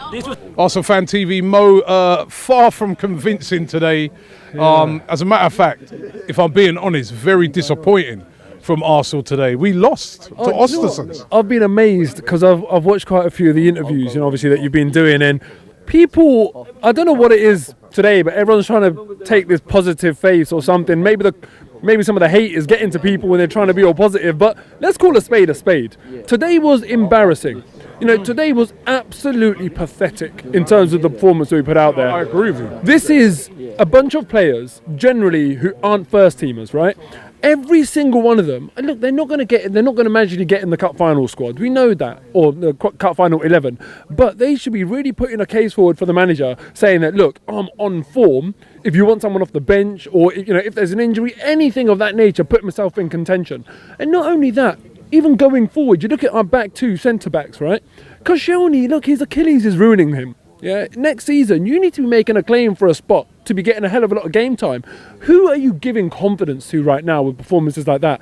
ArsenalFanTV, Mo, far from convincing today. As a matter of fact, if I'm being honest, very disappointing from Arsenal today. We lost to Östersunds. I've been amazed because I've watched quite a few of the interviews, obviously that you've been doing, and people, I don't know what it is today, but everyone's trying to take this positive face or something. Maybe some of the hate is getting to people when they're trying to be all positive, but let's call a spade a spade. Today was embarrassing. Today was absolutely pathetic in terms of the performance that we put out there. I agree with you. This is a bunch of players, generally, who aren't first teamers, right? Every single one of them, and look, they're not going to magically get in the cup final squad. We know that, or the cup final 11. But they should be really putting a case forward for the manager, saying that, look, I'm on form. If you want someone off the bench, or if there's an injury, anything of that nature, put myself in contention. And not only that, even going forward, you look at our back two centre backs, right? Koscielny, look, his Achilles is ruining him. Yeah, next season you need to be making a claim for a spot to be getting a hell of a lot of game time. Who are you giving confidence to right now with performances like that?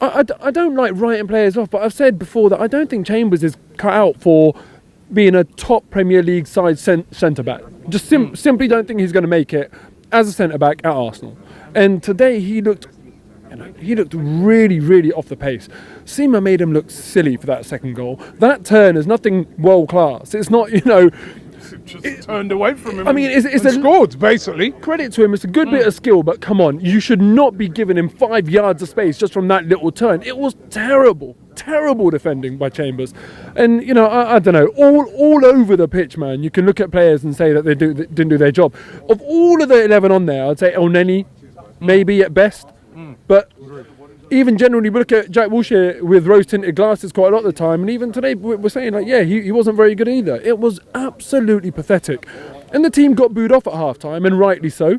I don't like writing players off, but I've said before that I don't think Chambers is cut out for being a top Premier League side centre back. Just simply don't think he's going to make it as a centre back at Arsenal. And today he looked really, really off the pace. Sima made him look silly for that second goal. That turn is nothing world class. It's not, Just turned away from him. I mean, it's scored, basically. Credit to him. It's a good bit of skill, but come on, you should not be giving him 5 yards of space just from that little turn. It was terrible defending by Chambers. And, I don't know, all over the pitch, man, you can look at players and say that they didn't do their job. Of all of the 11 on there, I'd say El Neni, maybe at best. But even generally, we look at Jack Wilshere with rose-tinted glasses quite a lot of the time, and even today we're saying, he wasn't very good either. It was absolutely pathetic. And the team got booed off at half-time, and rightly so.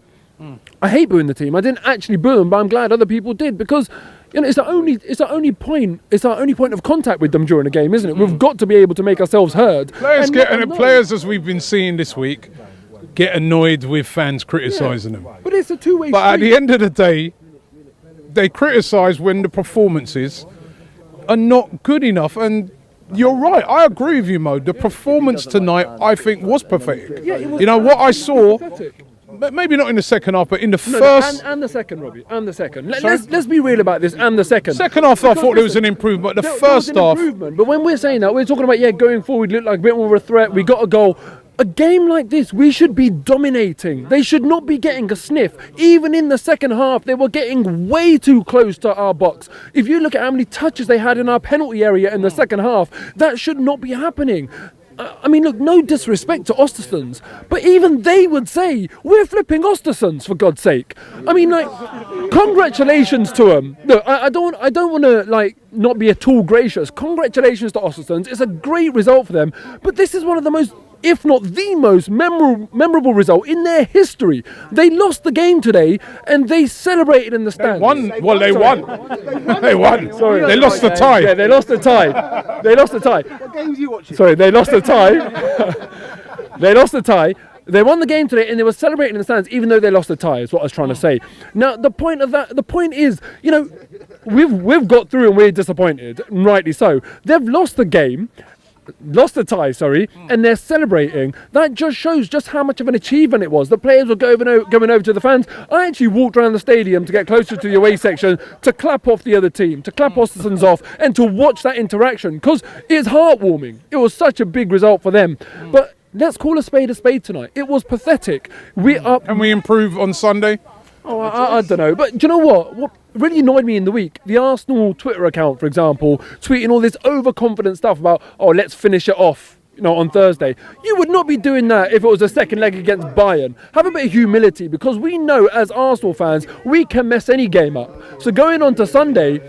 I hate booing the team. I didn't actually boo them, but I'm glad other people did, because it's our only point of contact with them during the game, isn't it? We've got to be able to make ourselves heard. Players, as we've been seeing this week, get annoyed with fans criticising them. But it's a two-way street. But at the end of the day, they criticise when the performances are not good enough, and you're right. I agree with you, Mo. The performance tonight, I think, was pathetic. Yeah, it was what I saw, pathetic. Maybe not in the second half, but in the first and the second, Robbie, and the second. Let's be real about this. And the second half, I thought there was an improvement. But the first half, but when we're saying that, we're talking about going forward, look like a bit more of a threat. We got a goal. A game like this, we should be dominating. They should not be getting a sniff. Even in the second half, they were getting way too close to our box. If you look at how many touches they had in our penalty area in the second half, that should not be happening. I mean, look, no disrespect to Östersunds, but even they would say, we're flipping Östersunds, for God's sake. I mean, congratulations to them. Look, I don't want to, not be at all gracious. Congratulations to Östersunds. It's a great result for them, but this is one of the most, if not the most memorable result in their history. They lost the game today, and they celebrated in the stands. They won. They won. Sorry, they lost the tie. Yeah, they lost the tie. They lost the tie. What games are you watching? Sorry, they lost the tie. They lost the tie. They won the game today, and they were celebrating in the stands, even though they lost the tie. Is what I was trying to say. Now, the point is, we've got through, and we're disappointed, and rightly so. They've lost the game. Lost the tie, and they're celebrating. That just shows just how much of an achievement it was. The players were going over to the fans. I actually walked around the stadium to get closer to the away section to clap off the other team, to clap Östersunds off, and to watch that interaction, because it's heartwarming. It was such a big result for them. But let's call a spade tonight. It was pathetic. Can we improve on Sunday? Oh, I don't know. But do you know what really annoyed me in the week? The Arsenal Twitter account, for example, tweeting all this overconfident stuff about, let's finish it off, on Thursday. You would not be doing that if it was a second leg against Bayern. Have a bit of humility, because we know as Arsenal fans, we can mess any game up. So going on to Sunday,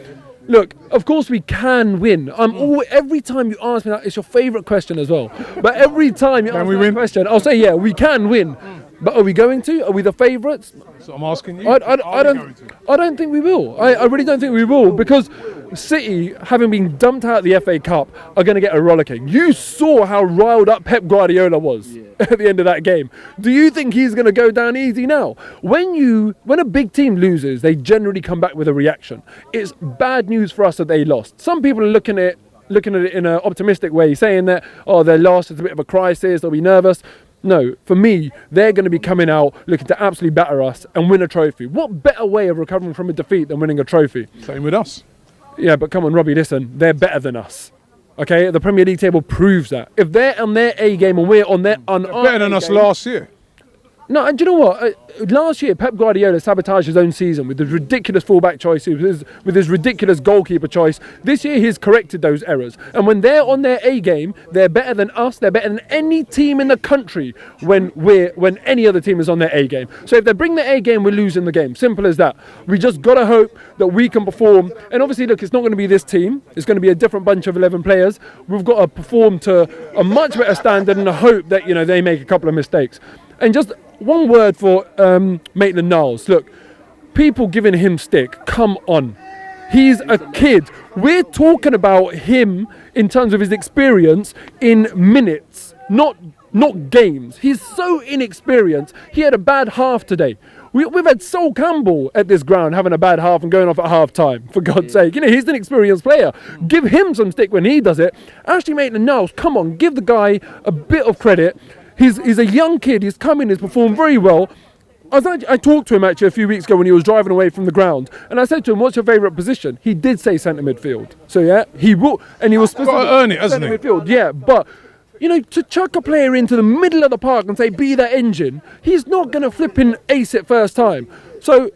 look, of course we can win. Every time you ask me that, it's your favourite question as well. But every time you ask me that question, I'll say, yeah, we can win. But are we going to? Are we the favourites? So I'm asking you. I don't think we will. I really don't think we will, because City, having been dumped out of the FA Cup, are going to get a rollicking. You saw how riled up Pep Guardiola was at the end of that game. Do you think he's going to go down easy now? When a big team loses, they generally come back with a reaction. It's bad news for us that they lost. Some people are looking at it looking at it in an optimistic way, saying that, oh, their loss is a bit of a crisis, they'll be nervous. No, for me, they're going to be coming out looking to absolutely batter us and win a trophy. What better way of recovering from a defeat than winning a trophy? Same with us. Yeah, but come on, Robbie, listen, they're better than us. Okay, the Premier League table proves that. If they're on their A game and we're on our Better than us last year. No, and do you know what? Last year, Pep Guardiola sabotaged his own season with his ridiculous fullback choices, with his ridiculous goalkeeper choice. This year, he's corrected those errors. And when they're on their A game, they're better than us. They're better than any team in the country when any other team is on their A game. So if they bring their A game, we're losing the game. Simple as that. We just got to hope that we can perform. And obviously, look, it's not going to be this team. It's going to be a different bunch of 11 players. We've got to perform to a much better standard and hope that, they make a couple of mistakes. And just one word for Maitland-Niles. Look, people giving him stick, come on. He's a kid. We're talking about him in terms of his experience in minutes, not games. He's so inexperienced. He had a bad half today. We've had Sol Campbell at this ground having a bad half and going off at half time, for God's sake. He's an experienced player. Give him some stick when he does it. Ashley Maitland-Niles, come on, give the guy a bit of credit. He's a young kid. He's come in. He's performed very well. I talked to him actually a few weeks ago when he was driving away from the ground, and I said to him, "What's your favourite position?" He did say centre midfield. So yeah, he will, and he was specific. Got to earn it, hasn't he? Midfield, yeah, but to chuck a player into the middle of the park and say be that engine, he's not going to flipping ace it first time. So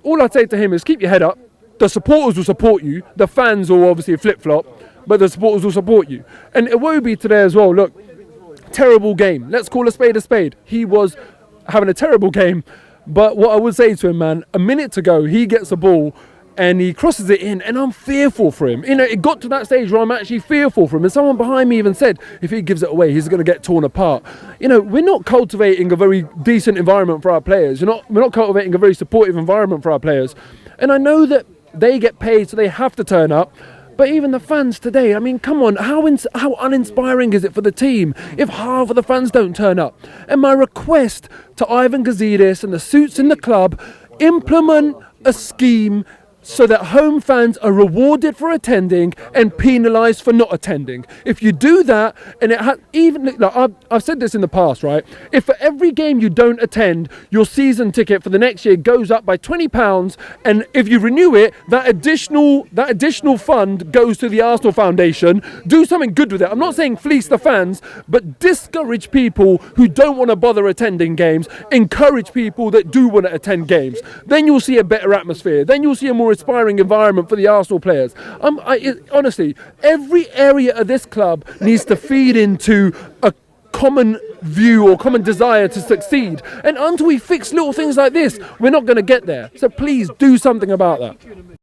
all I'd say to him is keep your head up. The supporters will support you. The fans will obviously flip flop, but the supporters will support you. And Iwobi today as well. Look. Terrible game. Let's call a spade a spade. He was having a terrible game, but what I would say to him, man, a minute to go, he gets the ball and he crosses it in, and I'm fearful for him. It got to that stage where I'm actually fearful for him, and someone behind me even said, if he gives it away, he's going to get torn apart. We're not cultivating a very decent environment for our players. We're not cultivating a very supportive environment for our players, and I know that they get paid, so they have to turn up. But even the fans today, come on, how uninspiring is it for the team if half of the fans don't turn up? And my request to Ivan Gazidis and the suits in the club, implement a scheme so that home fans are rewarded for attending and penalised for not attending. If you do that, and I've said this in the past, right? If for every game you don't attend, your season ticket for the next year goes up by £20, and if you renew it, that additional fund goes to the Arsenal Foundation. Do something good with it. I'm not saying fleece the fans, but discourage people who don't want to bother attending games. Encourage people that do want to attend games. Then you'll see a better atmosphere. Then you'll see a more inspiring environment for the Arsenal players. Honestly, every area of this club needs to feed into a common view or common desire to succeed. And until we fix little things like this, we're not going to get there. So please do something about that.